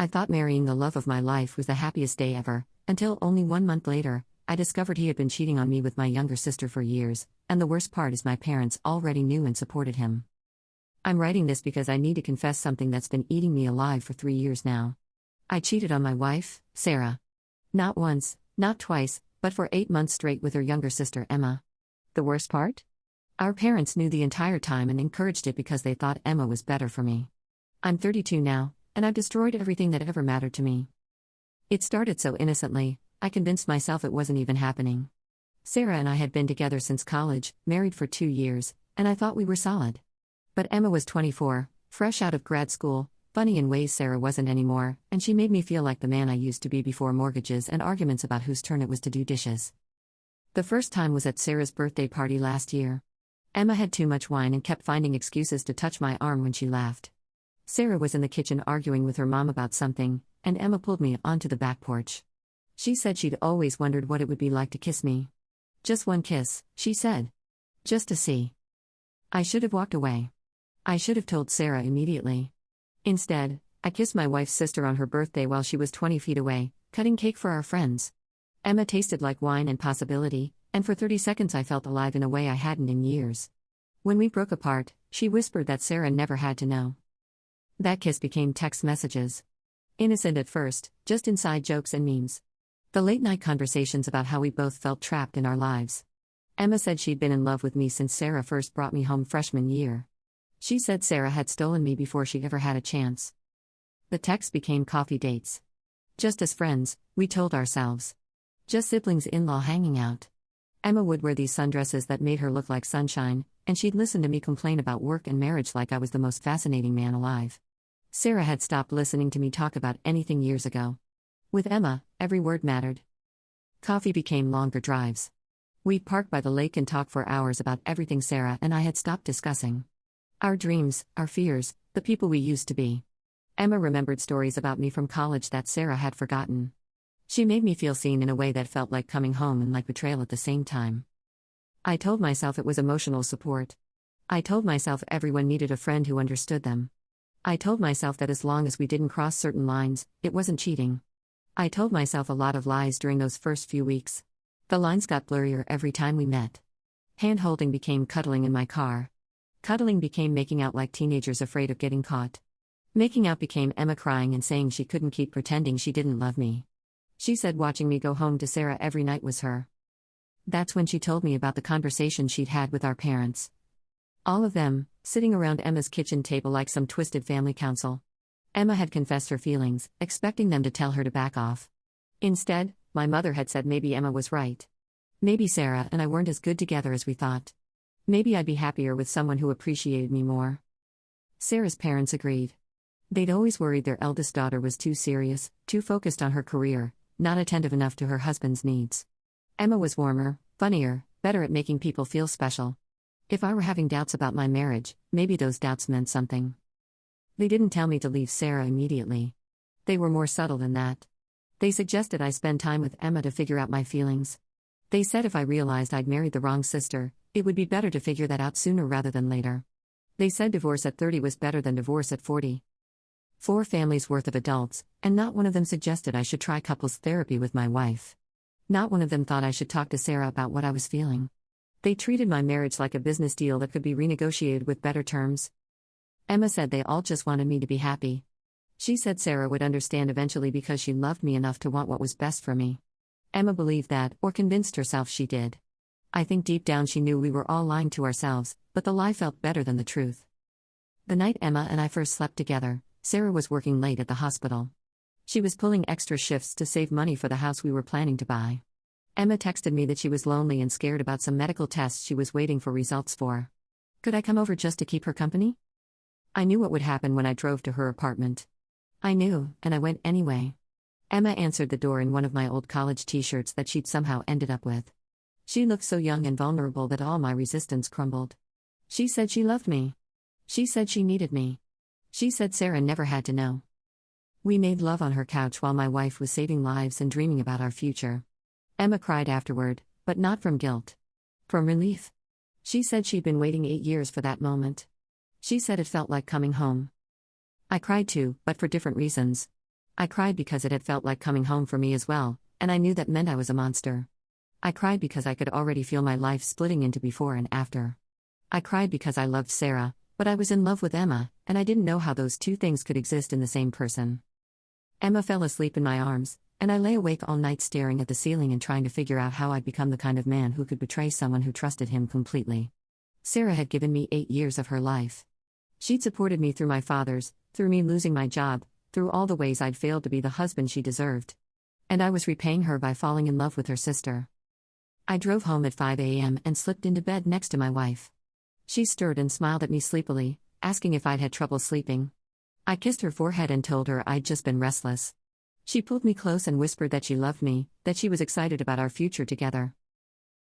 I thought marrying the love of my life was the happiest day ever, until only 1 month later, I discovered he had been cheating on me with my younger sister for years, and the worst part is my parents already knew and supported him. I'm writing this because I need to confess something that's been eating me alive for 3 years now. I cheated on my wife, Sarah. Not once, not twice, but for 8 months straight with her younger sister, Emma. The worst part? Our parents knew the entire time and encouraged it because they thought Emma was better for me. I'm 32 now, and I've destroyed everything that ever mattered to me. It started so innocently, I convinced myself it wasn't even happening. Sarah and I had been together since college, married for 2 years, and I thought we were solid. But Emma was 24, fresh out of grad school, funny in ways Sarah wasn't anymore, and she made me feel like the man I used to be before mortgages and arguments about whose turn it was to do dishes. The first time was at Sarah's birthday party last year. Emma had too much wine and kept finding excuses to touch my arm when she laughed. Sarah was in the kitchen arguing with her mom about something, and Emma pulled me onto the back porch. She said she'd always wondered what it would be like to kiss me. Just one kiss, she said. Just to see. I should have walked away. I should have told Sarah immediately. Instead, I kissed my wife's sister on her birthday while she was 20 feet away, cutting cake for our friends. Emma tasted like wine and possibility, and for 30 seconds I felt alive in a way I hadn't in years. When we broke apart, she whispered that Sarah never had to know. That kiss became text messages. Innocent at first, just inside jokes and memes. The late-night conversations about how we both felt trapped in our lives. Emma said she'd been in love with me since Sarah first brought me home freshman year. She said Sarah had stolen me before she ever had a chance. The texts became coffee dates. Just as friends, we told ourselves. Just siblings in-law hanging out. Emma would wear these sundresses that made her look like sunshine, and she'd listen to me complain about work and marriage like I was the most fascinating man alive. Sarah had stopped listening to me talk about anything years ago. With Emma, every word mattered. Coffee became longer drives. We'd park by the lake and talk for hours about everything Sarah and I had stopped discussing. Our dreams, our fears, the people we used to be. Emma remembered stories about me from college that Sarah had forgotten. She made me feel seen in a way that felt like coming home and like betrayal at the same time. I told myself it was emotional support. I told myself everyone needed a friend who understood them. I told myself that as long as we didn't cross certain lines, it wasn't cheating. I told myself a lot of lies during those first few weeks. The lines got blurrier every time we met. Hand-holding became cuddling in my car. Cuddling became making out like teenagers afraid of getting caught. Making out became Emma crying and saying she couldn't keep pretending she didn't love me. She said watching me go home to Sarah every night was her. That's when she told me about the conversation she'd had with our parents. All of them, sitting around Emma's kitchen table like some twisted family council. Emma had confessed her feelings, expecting them to tell her to back off. Instead, my mother had said maybe Emma was right. Maybe Sarah and I weren't as good together as we thought. Maybe I'd be happier with someone who appreciated me more. Sarah's parents agreed. They'd always worried their eldest daughter was too serious, too focused on her career, not attentive enough to her husband's needs. Emma was warmer, funnier, better at making people feel special. If I were having doubts about my marriage, maybe those doubts meant something. They didn't tell me to leave Sarah immediately. They were more subtle than that. They suggested I spend time with Emma to figure out my feelings. They said if I realized I'd married the wrong sister, it would be better to figure that out sooner rather than later. They said divorce at 30 was better than divorce at 40. 4 families worth of adults, and not one of them suggested I should try couples therapy with my wife. Not one of them thought I should talk to Sarah about what I was feeling. They treated my marriage like a business deal that could be renegotiated with better terms. Emma said they all just wanted me to be happy. She said Sarah would understand eventually because she loved me enough to want what was best for me. Emma believed that, or convinced herself she did. I think deep down she knew we were all lying to ourselves, but the lie felt better than the truth. The night Emma and I first slept together, Sarah was working late at the hospital. She was pulling extra shifts to save money for the house we were planning to buy. Emma texted me that she was lonely and scared about some medical tests she was waiting for results for. Could I come over just to keep her company? I knew what would happen when I drove to her apartment. I knew, and I went anyway. Emma answered the door in one of my old college t-shirts that she'd somehow ended up with. She looked so young and vulnerable that all my resistance crumbled. She said she loved me. She said she needed me. She said Sarah never had to know. We made love on her couch while my wife was saving lives and dreaming about our future. Emma cried afterward, but not from guilt. From relief. She said she'd been waiting 8 years for that moment. She said it felt like coming home. I cried too, but for different reasons. I cried because it had felt like coming home for me as well, and I knew that meant I was a monster. I cried because I could already feel my life splitting into before and after. I cried because I loved Sarah, but I was in love with Emma, and I didn't know how those two things could exist in the same person. Emma fell asleep in my arms, and I lay awake all night staring at the ceiling and trying to figure out how I'd become the kind of man who could betray someone who trusted him completely. Sarah had given me 8 years of her life. She'd supported me through my father's, through me losing my job, through all the ways I'd failed to be the husband she deserved. And I was repaying her by falling in love with her sister. I drove home at 5 a.m. and slipped into bed next to my wife. She stirred and smiled at me sleepily, asking if I'd had trouble sleeping. I kissed her forehead and told her I'd just been restless. She pulled me close and whispered that she loved me, that she was excited about our future together.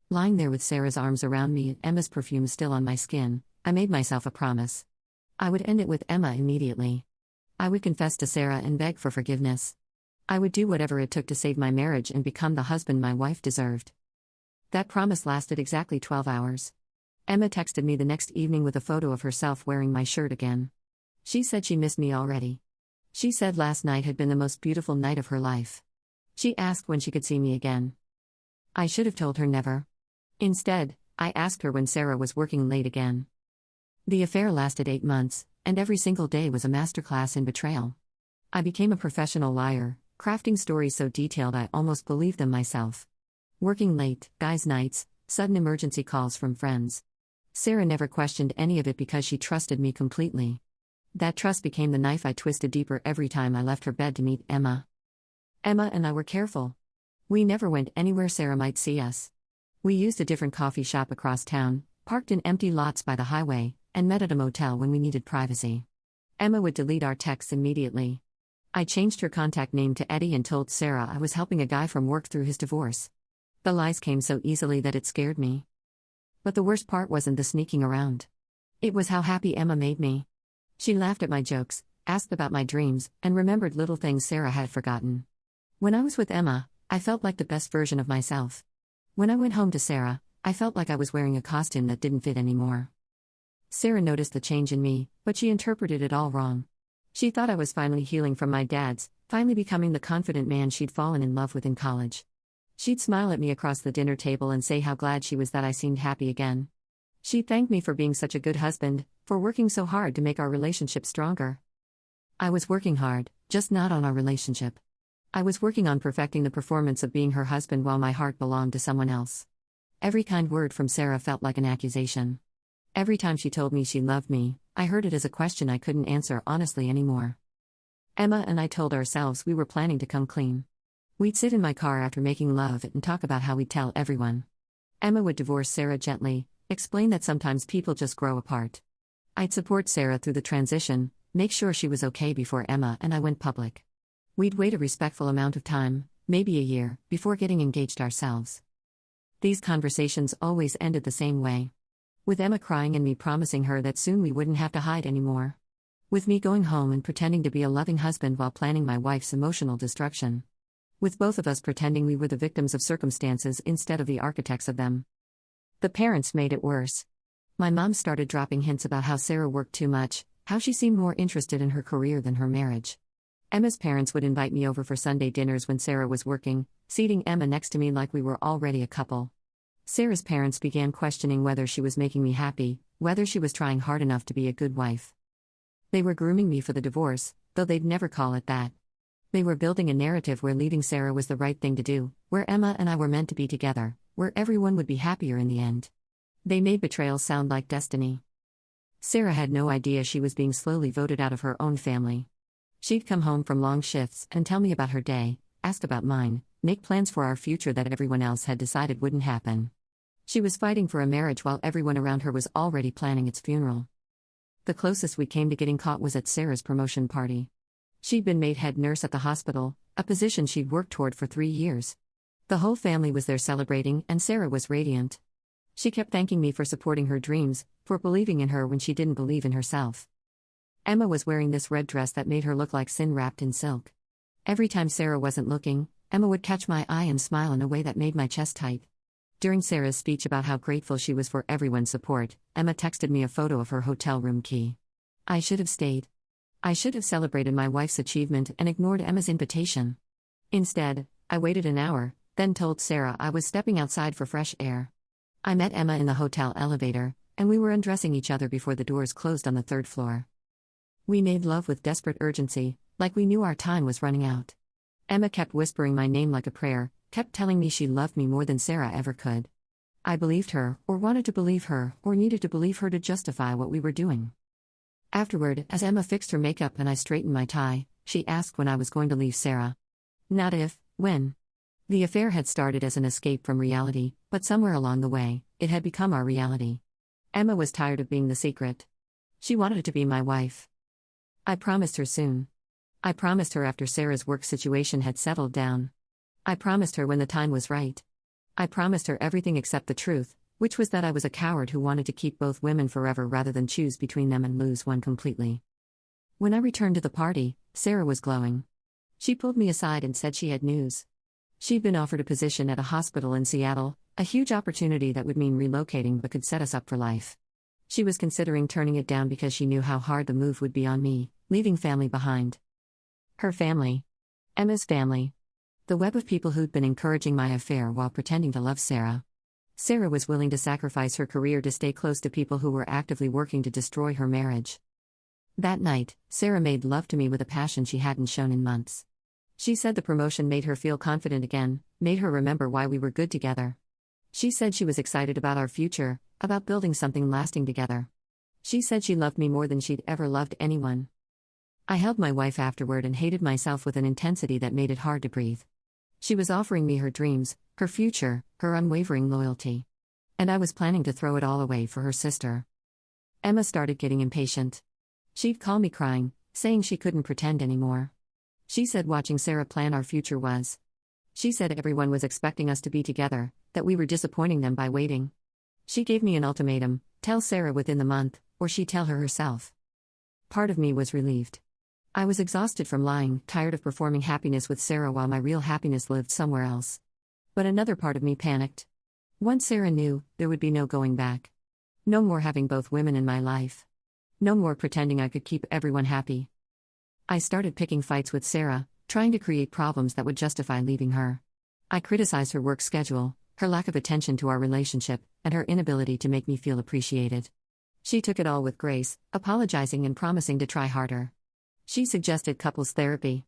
Lying there with Sarah's arms around me and Emma's perfume still on my skin, I made myself a promise. I would end it with Emma immediately. I would confess to Sarah and beg for forgiveness. I would do whatever it took to save my marriage and become the husband my wife deserved. That promise lasted exactly 12 hours. Emma texted me the next evening with a photo of herself wearing my shirt again. She said she missed me already. She said last night had been the most beautiful night of her life. She asked when she could see me again. I should have told her never. Instead, I asked her when Sarah was working late again. The affair lasted 8 months, and every single day was a masterclass in betrayal. I became a professional liar, crafting stories so detailed I almost believed them myself. Working late, guys' nights, sudden emergency calls from friends. Sarah never questioned any of it because she trusted me completely. That trust became the knife I twisted deeper every time I left her bed to meet Emma. Emma and I were careful. We never went anywhere Sarah might see us. We used a different coffee shop across town, parked in empty lots by the highway, and met at a motel when we needed privacy. Emma would delete our texts immediately. I changed her contact name to Eddie and told Sarah I was helping a guy from work through his divorce. The lies came so easily that it scared me. But the worst part wasn't the sneaking around. It was how happy Emma made me. She laughed at my jokes, asked about my dreams, and remembered little things Sarah had forgotten. When I was with Emma, I felt like the best version of myself. When I went home to Sarah, I felt like I was wearing a costume that didn't fit anymore. Sarah noticed the change in me, but she interpreted it all wrong. She thought I was finally healing from my dad's, finally becoming the confident man she'd fallen in love with in college. She'd smile at me across the dinner table and say how glad she was that I seemed happy again. She thanked me for being such a good husband, for working so hard to make our relationship stronger. I was working hard, just not on our relationship. I was working on perfecting the performance of being her husband while my heart belonged to someone else. Every kind word from Sarah felt like an accusation. Every time she told me she loved me, I heard it as a question I couldn't answer honestly anymore. Emma and I told ourselves we were planning to come clean. We'd sit in my car after making love and talk about how we'd tell everyone. Emma would divorce Sarah gently, explain that sometimes people just grow apart. I'd support Sarah through the transition, make sure she was okay before Emma and I went public. We'd wait a respectful amount of time, maybe a year, before getting engaged ourselves. These conversations always ended the same way. With Emma crying and me promising her that soon we wouldn't have to hide anymore. With me going home and pretending to be a loving husband while planning my wife's emotional destruction. With both of us pretending we were the victims of circumstances instead of the architects of them. The parents made it worse. My mom started dropping hints about how Sarah worked too much, how she seemed more interested in her career than her marriage. Emma's parents would invite me over for Sunday dinners when Sarah was working, seating Emma next to me like we were already a couple. Sarah's parents began questioning whether she was making me happy, whether she was trying hard enough to be a good wife. They were grooming me for the divorce, though they'd never call it that. They were building a narrative where leaving Sarah was the right thing to do, where Emma and I were meant to be together, where everyone would be happier in the end. They made betrayal sound like destiny. Sarah had no idea she was being slowly voted out of her own family. She'd come home from long shifts and tell me about her day, ask about mine, make plans for our future that everyone else had decided wouldn't happen. She was fighting for a marriage while everyone around her was already planning its funeral. The closest we came to getting caught was at Sarah's promotion party. She'd been made head nurse at the hospital, a position she'd worked toward for 3 years. The whole family was there celebrating, and Sarah was radiant. She kept thanking me for supporting her dreams, for believing in her when she didn't believe in herself. Emma was wearing this red dress that made her look like sin wrapped in silk. Every time Sarah wasn't looking, Emma would catch my eye and smile in a way that made my chest tight. During Sarah's speech about how grateful she was for everyone's support, Emma texted me a photo of her hotel room key. I should have stayed. I should have celebrated my wife's achievement and ignored Emma's invitation. Instead, I waited an hour, then told Sarah I was stepping outside for fresh air. I met Emma in the hotel elevator, and we were undressing each other before the doors closed on the third floor. We made love with desperate urgency, like we knew our time was running out. Emma kept whispering my name like a prayer, kept telling me she loved me more than Sarah ever could. I believed her, or wanted to believe her, or needed to believe her to justify what we were doing. Afterward, as Emma fixed her makeup and I straightened my tie, she asked when I was going to leave Sarah. Not if, when. The affair had started as an escape from reality, but somewhere along the way, it had become our reality. Emma was tired of being the secret. She wanted to be my wife. I promised her soon. I promised her after Sarah's work situation had settled down. I promised her when the time was right. I promised her everything except the truth, which was that I was a coward who wanted to keep both women forever rather than choose between them and lose one completely. When I returned to the party, Sarah was glowing. She pulled me aside and said she had news. She'd been offered a position at a hospital in Seattle, a huge opportunity that would mean relocating but could set us up for life. She was considering turning it down because she knew how hard the move would be on me, leaving family behind. Her family. Emma's family. The web of people who'd been encouraging my affair while pretending to love Sarah. Sarah was willing to sacrifice her career to stay close to people who were actively working to destroy her marriage. That night, Sarah made love to me with a passion she hadn't shown in months. She said the promotion made her feel confident again, made her remember why we were good together. She said she was excited about our future, about building something lasting together. She said she loved me more than she'd ever loved anyone. I held my wife afterward and hated myself with an intensity that made it hard to breathe. She was offering me her dreams, her future, her unwavering loyalty. And I was planning to throw it all away for her sister. Emma started getting impatient. She'd call me crying, saying she couldn't pretend anymore. She said watching Sarah plan our future was. She said everyone was expecting us to be together, that we were disappointing them by waiting. She gave me an ultimatum: tell Sarah within the month, or she'd tell her herself. Part of me was relieved. I was exhausted from lying, tired of performing happiness with Sarah while my real happiness lived somewhere else. But another part of me panicked. Once Sarah knew, there would be no going back. No more having both women in my life. No more pretending I could keep everyone happy. I started picking fights with Sarah, trying to create problems that would justify leaving her. I criticized her work schedule, her lack of attention to our relationship, and her inability to make me feel appreciated. She took it all with grace, apologizing and promising to try harder. She suggested couples therapy.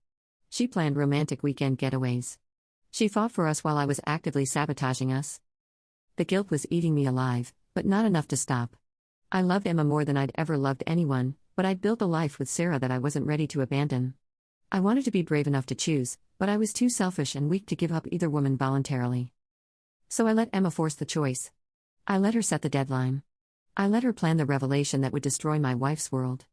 She planned romantic weekend getaways. She fought for us while I was actively sabotaging us. The guilt was eating me alive, but not enough to stop. I loved Emma more than I'd ever loved anyone, but I'd built a life with Sarah that I wasn't ready to abandon. I wanted to be brave enough to choose, but I was too selfish and weak to give up either woman voluntarily. So I let Emma force the choice. I let her set the deadline. I let her plan the revelation that would destroy my wife's world.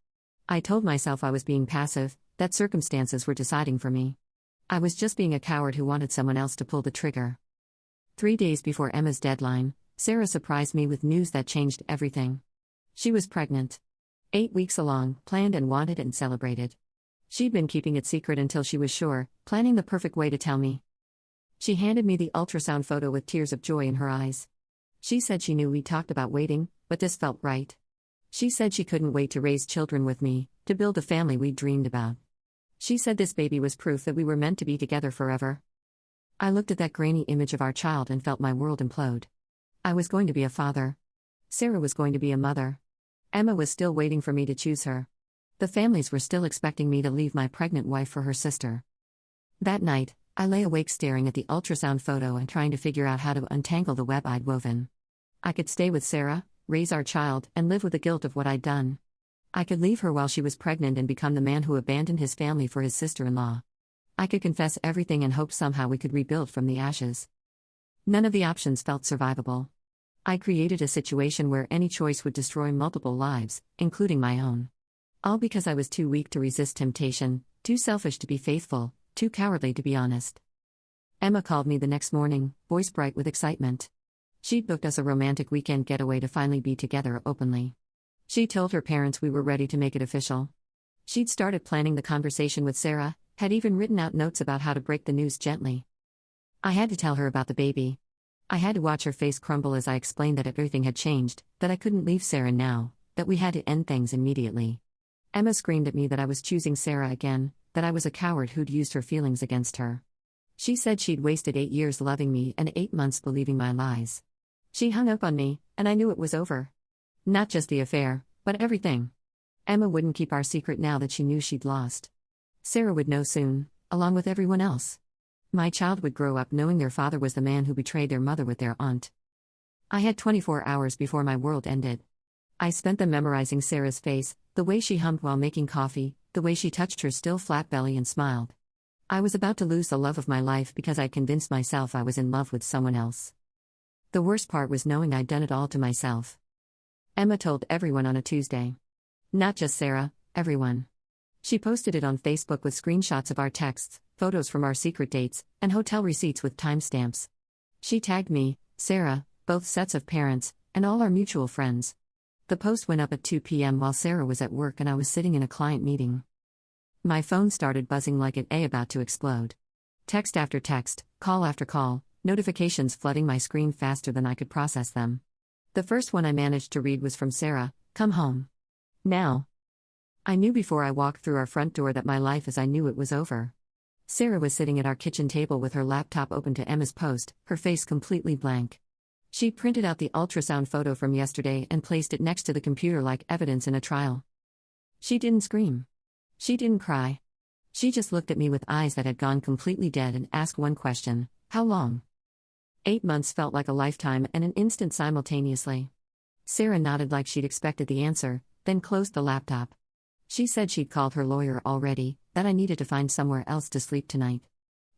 I told myself I was being passive, that circumstances were deciding for me. I was just being a coward who wanted someone else to pull the trigger. 3 days before Emma's deadline, Sarah surprised me with news that changed everything. She was pregnant. 8 weeks along, planned and wanted and celebrated. She'd been keeping it secret until she was sure, planning the perfect way to tell me. She handed me the ultrasound photo with tears of joy in her eyes. She said she knew we talked about waiting, but this felt right. She said she couldn't wait to raise children with me, to build the family we dreamed about. She said this baby was proof that we were meant to be together forever. I looked at that grainy image of our child and felt my world implode. I was going to be a father. Sarah was going to be a mother. Emma was still waiting for me to choose her. The families were still expecting me to leave my pregnant wife for her sister. That night, I lay awake staring at the ultrasound photo and trying to figure out how to untangle the web I'd woven. I could stay with Sarah, raise our child, and live with the guilt of what I'd done. I could leave her while she was pregnant and become the man who abandoned his family for his sister-in-law. I could confess everything and hope somehow we could rebuild from the ashes. None of the options felt survivable. I created a situation where any choice would destroy multiple lives, including my own. All because I was too weak to resist temptation, too selfish to be faithful, too cowardly to be honest. Emma called me the next morning, voice bright with excitement. She'd booked us a romantic weekend getaway to finally be together openly. She told her parents we were ready to make it official. She'd started planning the conversation with Sarah, had even written out notes about how to break the news gently. I had to tell her about the baby. I had to watch her face crumble as I explained that everything had changed, that I couldn't leave Sarah now, that we had to end things immediately. Emma screamed at me that I was choosing Sarah again, that I was a coward who'd used her feelings against her. She said she'd wasted 8 years loving me and 8 months believing my lies. She hung up on me, and I knew it was over. Not just the affair, but everything. Emma wouldn't keep our secret now that she knew she'd lost. Sarah would know soon, along with everyone else. My child would grow up knowing their father was the man who betrayed their mother with their aunt. I had 24 hours before my world ended. I spent them memorizing Sarah's face, the way she hummed while making coffee, the way she touched her still flat belly and smiled. I was about to lose the love of my life because I'd convinced myself I was in love with someone else. The worst part was knowing I'd done it all to myself. Emma told everyone on a Tuesday. Not just Sarah, everyone. She posted it on Facebook with screenshots of our texts, photos from our secret dates, and hotel receipts with timestamps. She tagged me, Sarah, both sets of parents, and all our mutual friends. The post went up at 2 p.m. while Sarah was at work and I was sitting in a client meeting. My phone started buzzing like it about to explode. Text after text, call after call, notifications flooding my screen faster than I could process them. The first one I managed to read was from Sarah, "Come home. Now." I knew before I walked through our front door that my life as I knew it was over. Sarah was sitting at our kitchen table with her laptop open to Emma's post, her face completely blank. She printed out the ultrasound photo from yesterday and placed it next to the computer like evidence in a trial. She didn't scream. She didn't cry. She just looked at me with eyes that had gone completely dead and asked one question: how long? 8 months felt like a lifetime and an instant simultaneously. Sarah nodded like she'd expected the answer, then closed the laptop. She said she'd called her lawyer already, that I needed to find somewhere else to sleep tonight.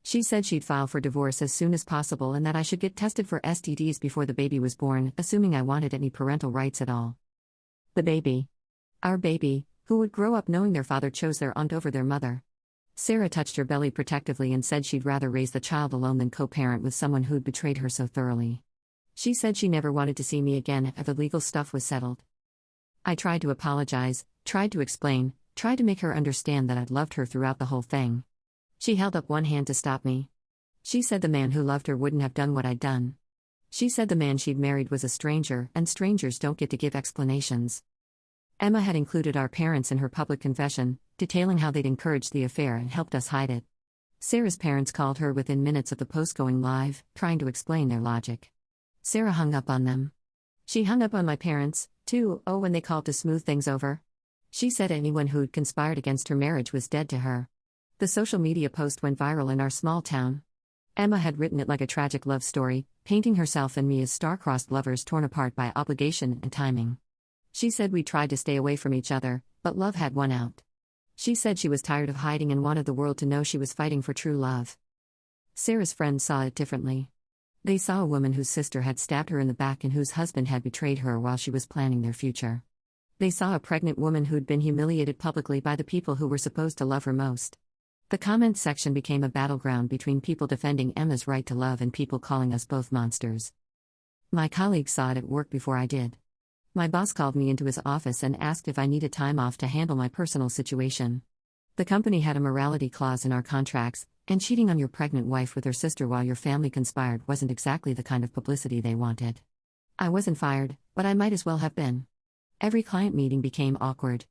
She said she'd file for divorce as soon as possible and that I should get tested for STDs before the baby was born, assuming I wanted any parental rights at all. The baby. Our baby, who would grow up knowing their father chose their aunt over their mother. Sarah touched her belly protectively and said she'd rather raise the child alone than co-parent with someone who'd betrayed her so thoroughly. She said she never wanted to see me again after the legal stuff was settled. I tried to apologize, tried to explain, tried to make her understand that I'd loved her throughout the whole thing. She held up one hand to stop me. She said the man who loved her wouldn't have done what I'd done. She said the man she'd married was a stranger, and strangers don't get to give explanations. Emma had included our parents in her public confession, detailing how they'd encouraged the affair and helped us hide it. Sarah's parents called her within minutes of the post going live, trying to explain their logic. Sarah hung up on them. She hung up on my parents, too, when they called to smooth things over. She said anyone who'd conspired against her marriage was dead to her. The social media post went viral in our small town. Emma had written it like a tragic love story, painting herself and me as star-crossed lovers torn apart by obligation and timing. She said we tried to stay away from each other, but love had won out. She said she was tired of hiding and wanted the world to know she was fighting for true love. Sarah's friends saw it differently. They saw a woman whose sister had stabbed her in the back and whose husband had betrayed her while she was planning their future. They saw a pregnant woman who'd been humiliated publicly by the people who were supposed to love her most. The comments section became a battleground between people defending Emma's right to love and people calling us both monsters. My colleagues saw it at work before I did. My boss called me into his office and asked if I needed time off to handle my personal situation. The company had a morality clause in our contracts, and cheating on your pregnant wife with her sister while your family conspired wasn't exactly the kind of publicity they wanted. I wasn't fired, but I might as well have been. Every client meeting became awkward.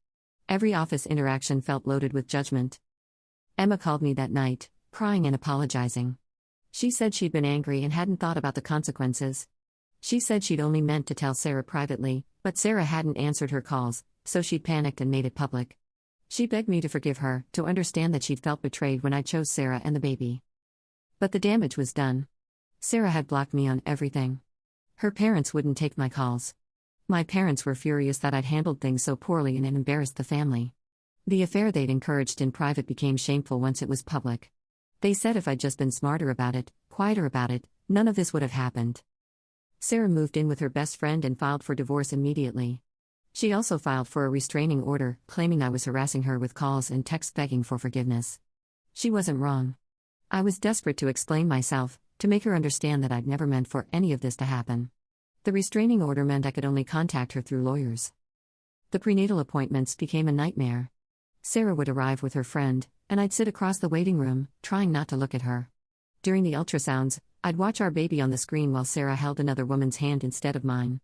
Every office interaction felt loaded with judgment. Emma called me that night, crying and apologizing. She said she'd been angry and hadn't thought about the consequences. She said she'd only meant to tell Sarah privately, but Sarah hadn't answered her calls, so she'd panicked and made it public. She begged me to forgive her, to understand that she'd felt betrayed when I chose Sarah and the baby. But the damage was done. Sarah had blocked me on everything. Her parents wouldn't take my calls. My parents were furious that I'd handled things so poorly and it embarrassed the family. The affair they'd encouraged in private became shameful once it was public. They said if I'd just been smarter about it, quieter about it, none of this would have happened. Sarah moved in with her best friend and filed for divorce immediately. She also filed for a restraining order, claiming I was harassing her with calls and texts begging for forgiveness. She wasn't wrong. I was desperate to explain myself, to make her understand that I'd never meant for any of this to happen. The restraining order meant I could only contact her through lawyers. The prenatal appointments became a nightmare. Sarah would arrive with her friend, and I'd sit across the waiting room, trying not to look at her. During the ultrasounds, I'd watch our baby on the screen while Sarah held another woman's hand instead of mine.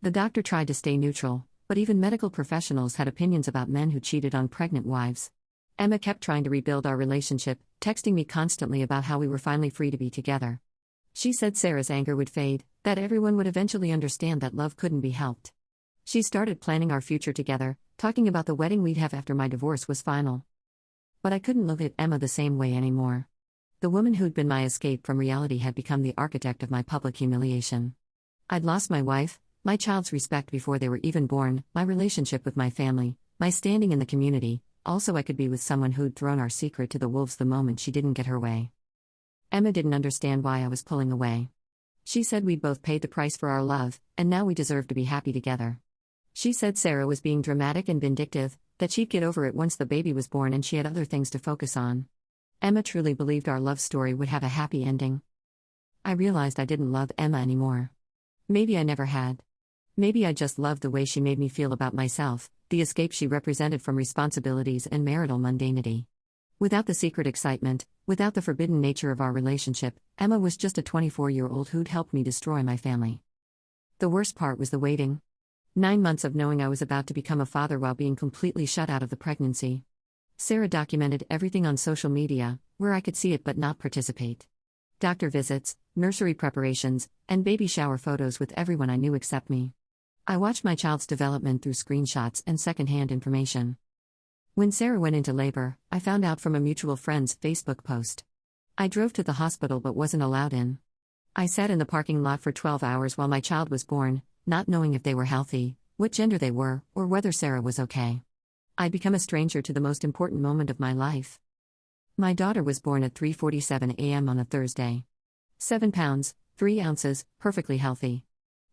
The doctor tried to stay neutral, but even medical professionals had opinions about men who cheated on pregnant wives. Emma kept trying to rebuild our relationship, texting me constantly about how we were finally free to be together. She said Sarah's anger would fade, that everyone would eventually understand that love couldn't be helped. She started planning our future together, talking about the wedding we'd have after my divorce was final. But I couldn't look at Emma the same way anymore. The woman who'd been my escape from reality had become the architect of my public humiliation. I'd lost my wife, my child's respect before they were even born, my relationship with my family, my standing in the community. Also I could be with someone who'd thrown our secret to the wolves the moment she didn't get her way. Emma didn't understand why I was pulling away. She said we'd both paid the price for our love, and now we deserved to be happy together. She said Sarah was being dramatic and vindictive, that she'd get over it once the baby was born and she had other things to focus on. Emma truly believed our love story would have a happy ending. I realized I didn't love Emma anymore. Maybe I never had. Maybe I just loved the way she made me feel about myself, the escape she represented from responsibilities and marital mundanity. Without the secret excitement, without the forbidden nature of our relationship, Emma was just a 24-year-old who'd helped me destroy my family. The worst part was the waiting. 9 months of knowing I was about to become a father while being completely shut out of the pregnancy. Sarah documented everything on social media, where I could see it but not participate. Doctor visits, nursery preparations, and baby shower photos with everyone I knew except me. I watched my child's development through screenshots and secondhand information. When Sarah went into labor, I found out from a mutual friend's Facebook post. I drove to the hospital but wasn't allowed in. I sat in the parking lot for 12 hours while my child was born, not knowing if they were healthy, what gender they were, or whether Sarah was okay. I'd become a stranger to the most important moment of my life. My daughter was born at 3:47 a.m. on a Thursday. 7 pounds, 3 ounces, perfectly healthy.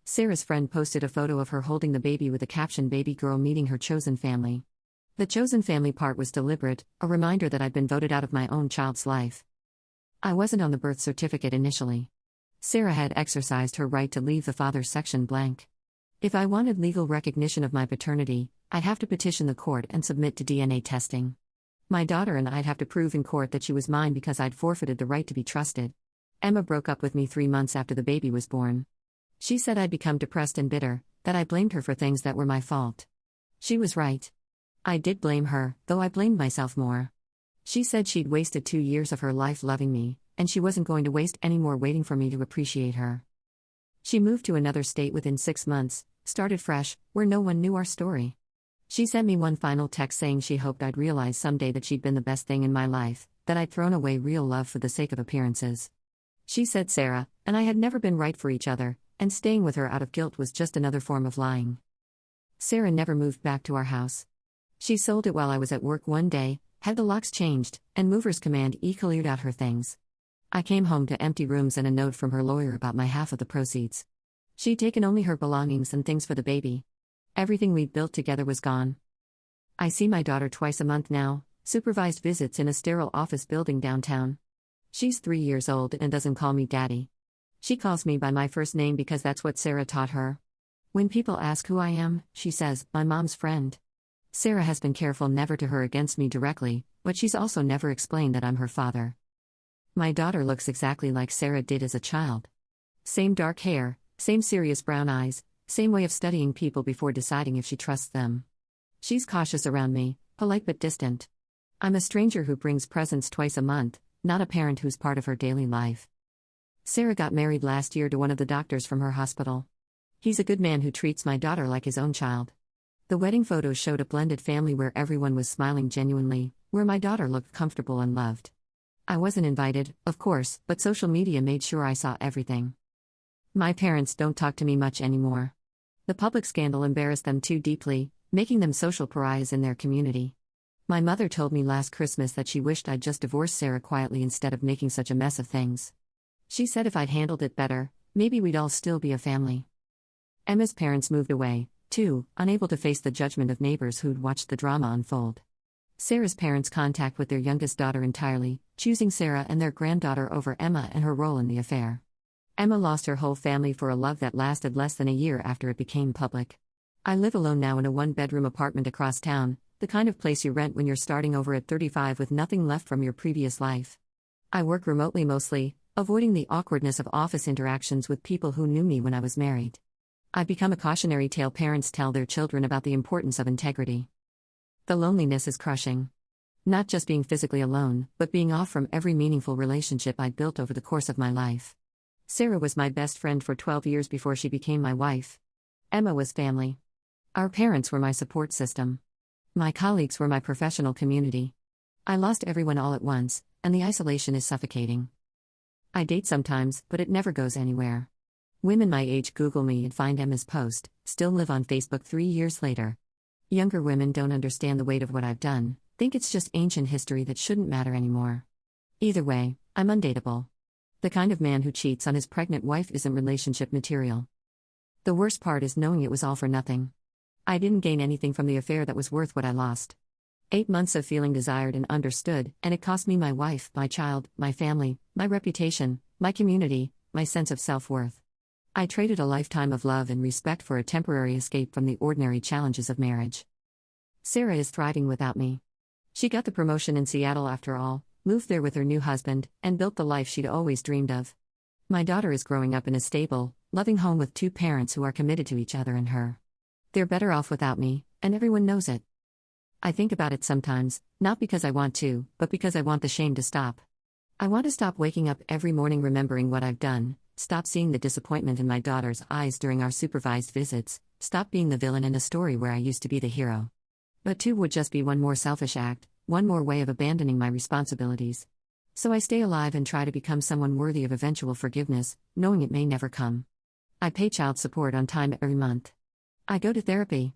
Sarah's friend posted a photo of her holding the baby with a caption "Baby girl meeting her chosen family." The chosen family part was deliberate, a reminder that I'd been voted out of my own child's life. I wasn't on the birth certificate initially. Sarah had exercised her right to leave the father's section blank. If I wanted legal recognition of my paternity, I'd have to petition the court and submit to DNA testing. My daughter and I'd have to prove in court that she was mine because I'd forfeited the right to be trusted. Emma broke up with me 3 months after the baby was born. She said I'd become depressed and bitter, that I blamed her for things that were my fault. She was right. I did blame her, though I blamed myself more. She said she'd wasted 2 years of her life loving me, and she wasn't going to waste any more waiting for me to appreciate her. She moved to another state within 6 months, started fresh, where no one knew our story. She sent me one final text saying she hoped I'd realize someday that she'd been the best thing in my life, that I'd thrown away real love for the sake of appearances. She said Sarah and I had never been right for each other, and staying with her out of guilt was just another form of lying. Sarah never moved back to our house. She sold it while I was at work one day, had the locks changed, and movers command cleared out her things. I came home to empty rooms and a note from her lawyer about my half of the proceeds. She'd taken only her belongings and things for the baby. Everything we'd built together was gone. I see my daughter twice a month now, supervised visits in a sterile office building downtown. She's 3 years old and doesn't call me daddy. She calls me by my first name because that's what Sarah taught her. When people ask who I am, she says, "My mom's friend." Sarah has been careful never to her against me directly, but she's also never explained that I'm her father. My daughter looks exactly like Sarah did as a child. Same dark hair, same serious brown eyes, same way of studying people before deciding if she trusts them. She's cautious around me, polite but distant. I'm a stranger who brings presents twice a month, not a parent who's part of her daily life. Sarah got married last year to one of the doctors from her hospital. He's a good man who treats my daughter like his own child. The wedding photos showed a blended family where everyone was smiling genuinely, where my daughter looked comfortable and loved. I wasn't invited, of course, but social media made sure I saw everything. My parents don't talk to me much anymore. The public scandal embarrassed them too deeply, making them social pariahs in their community. My mother told me last Christmas that she wished I'd just divorced Sarah quietly instead of making such a mess of things. She said if I'd handled it better, maybe we'd all still be a family. Emma's parents moved away, too, unable to face the judgment of neighbors who'd watched the drama unfold. Sarah's parents contact with their youngest daughter entirely, choosing Sarah and their granddaughter over Emma and her role in the affair. Emma lost her whole family for a love that lasted less than a year after it became public. I live alone now in a 1-bedroom apartment across town, the kind of place you rent when you're starting over at 35 with nothing left from your previous life. I work remotely mostly, avoiding the awkwardness of office interactions with people who knew me when I was married. I've become a cautionary tale parents tell their children about the importance of integrity. The loneliness is crushing. Not just being physically alone, but being off from every meaningful relationship I'd built over the course of my life. Sarah was my best friend for 12 years before she became my wife. Emma was family. Our parents were my support system. My colleagues were my professional community. I lost everyone all at once, and the isolation is suffocating. I date sometimes, but it never goes anywhere. Women my age Google me and find Emma's post, still live on Facebook 3 years later. Younger women don't understand the weight of what I've done, think it's just ancient history that shouldn't matter anymore. Either way, I'm undateable. The kind of man who cheats on his pregnant wife isn't relationship material. The worst part is knowing it was all for nothing. I didn't gain anything from the affair that was worth what I lost. 8 months of feeling desired and understood, and it cost me my wife, my child, my family, my reputation, my community, my sense of self-worth. I traded a lifetime of love and respect for a temporary escape from the ordinary challenges of marriage. Sarah is thriving without me. She got the promotion in Seattle after all, moved there with her new husband, and built the life she'd always dreamed of. My daughter is growing up in a stable, loving home with 2 parents who are committed to each other and her. They're better off without me, and everyone knows it. I think about it sometimes, not because I want to, but because I want the shame to stop. I want to stop waking up every morning remembering what I've done, stop seeing the disappointment in my daughter's eyes during our supervised visits, stop being the villain in a story where I used to be the hero. But 2 would just be one more selfish act, one more way of abandoning my responsibilities. So I stay alive and try to become someone worthy of eventual forgiveness, knowing it may never come. I pay child support on time every month. I go to therapy.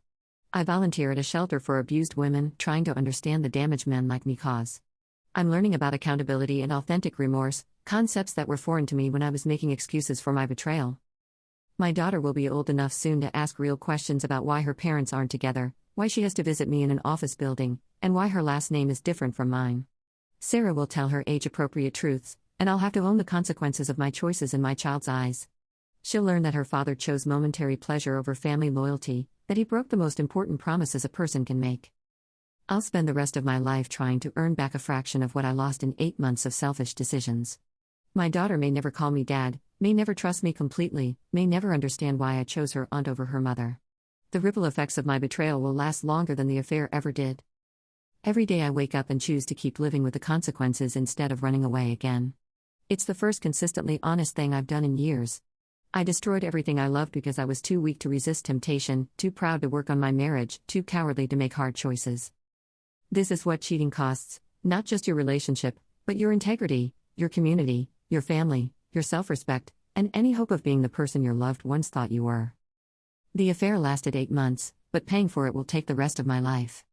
I volunteer at a shelter for abused women, trying to understand the damage men like me cause. I'm learning about accountability and authentic remorse, concepts that were foreign to me when I was making excuses for my betrayal. My daughter will be old enough soon to ask real questions about why her parents aren't together, why she has to visit me in an office building, and why her last name is different from mine. Sarah will tell her age-appropriate truths, and I'll have to own the consequences of my choices in my child's eyes. She'll learn that her father chose momentary pleasure over family loyalty, that he broke the most important promises a person can make. I'll spend the rest of my life trying to earn back a fraction of what I lost in 8 months of selfish decisions. My daughter may never call me dad, may never trust me completely, may never understand why I chose her aunt over her mother. The ripple effects of my betrayal will last longer than the affair ever did. Every day I wake up and choose to keep living with the consequences instead of running away again. It's the first consistently honest thing I've done in years. I destroyed everything I loved because I was too weak to resist temptation, too proud to work on my marriage, too cowardly to make hard choices. This is what cheating costs, not just your relationship, but your integrity, your community, your family, your self-respect, and any hope of being the person your loved ones thought you were. The affair lasted 8 months, but paying for it will take the rest of my life.